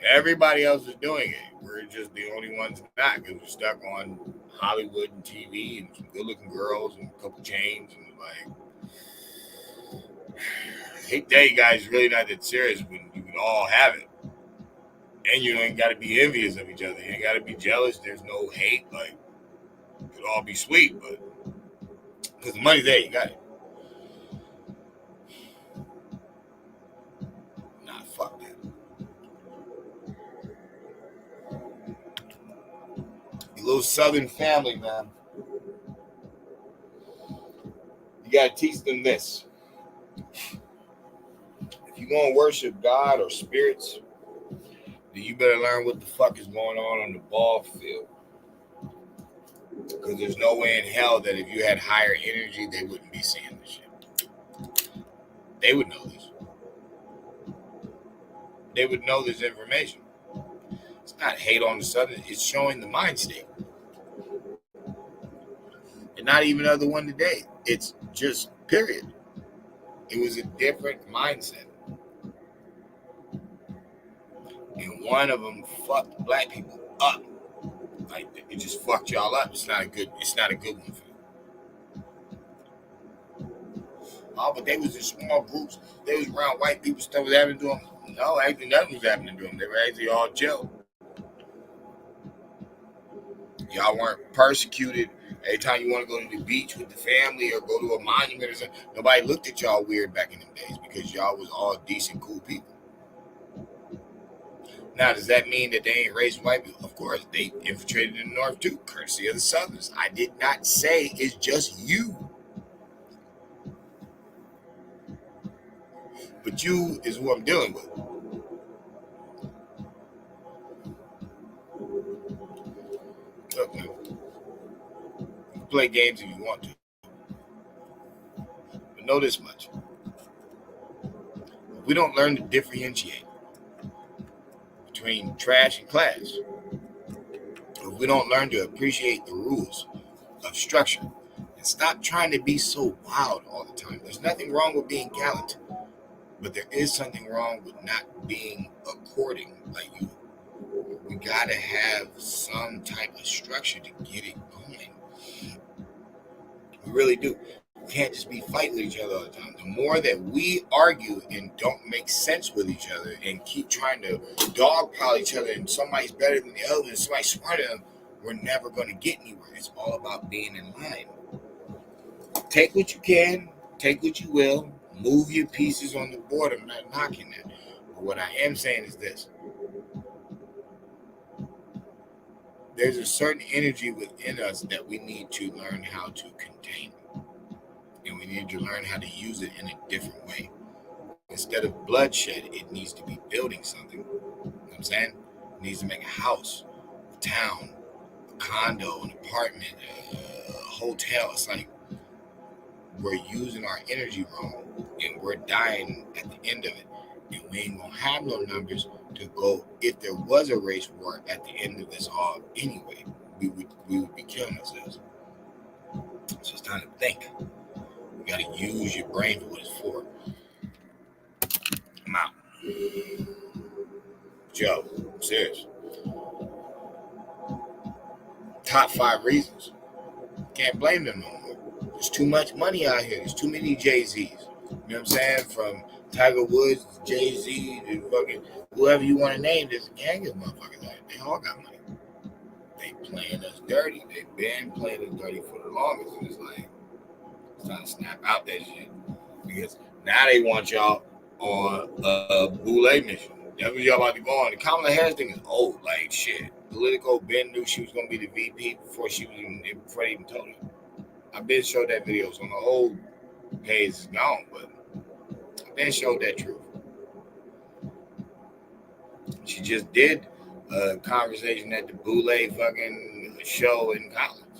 Everybody else is doing it. We're just the only ones not, because we're stuck on Hollywood and TV and some good-looking girls and a couple chains and I hate to tell you guys, it's really not that serious when you can all have it. And you ain't got to be envious of each other. You ain't got to be jealous. There's no hate. Like, it could all be sweet, but because the money's there, you got it. Nah, fuck that. little Southern family, man. You gotta teach them this. If you're gonna worship God or spirits, then you better learn what the fuck is going on the ball field. Because there's no way in hell that if you had higher energy, they wouldn't be seeing this shit. They would know this. They would know this information. It's not hate on the Southern, it's showing the mind state. And not even another one today. It's just period. It was a different mindset. And one of them fucked black people up. Like it just fucked y'all up. It's not a good one for you. Oh, but they was in small groups. They was around white people, stuff was happening to them. No, actually nothing was happening to them. They were actually all chill. Y'all weren't persecuted. Every time you want to go to the beach with the family or go to a monument or something, nobody looked at y'all weird back in them days because y'all was all decent, cool people. Now, does that mean that they ain't raising white people? Of course, they infiltrated in the North too, courtesy of the Southerners. I did not say it's just you. But you is who I'm dealing with. Look, man, you can play games if you want to. But know this much. If we don't learn to differentiate between trash and class, if we don't learn to appreciate the rules of structure and stop trying to be so wild all the time. There's nothing wrong with being gallant, but there is something wrong with not being according like you. We gotta have some type of structure to get it going. We really do. We can't just be fighting with each other all the time. The more that we argue and don't make sense with each other and keep trying to dogpile each other and somebody's better than the other and somebody's smarter than them, we're never going to get anywhere. It's all about being in line. Take what you can, take what you will, move your pieces on the board. I'm not knocking that. But what I am saying is this. There's a certain energy within us that we need to learn how to contain. And we need to learn how to use it in a different way. Instead of bloodshed, it needs to be building something. You know what I'm saying? It needs to make a house, a town, a condo, an apartment, a hotel. It's like we're using our energy wrong and we're dying at the end of it. And we ain't gonna have no numbers to go if there was a race war at the end of this all anyway. We would be killing ourselves. So it's time to think. You gotta use your brain for what it's for. I'm out. Joe, I'm serious. Top 5 reasons. Can't blame them no more. There's too much money out here. There's too many Jay-Z's. You know what I'm saying? From Tiger Woods, Jay-Z, to fucking whoever you want to name, there's a gang of motherfuckers out here. They all got money. They playing us dirty. They've been playing us dirty for the longest. And it's like, it's time to snap out that shit. Because now they want y'all on a Boule mission. That's what y'all about to go on. The Kamala Harris thing is old, like shit. Politico Ben knew she was gonna be the VP before they even told her. I've been showed that video, so on the old page is gone, but I've been showed that truth. She just did a conversation at the Boule fucking show in college.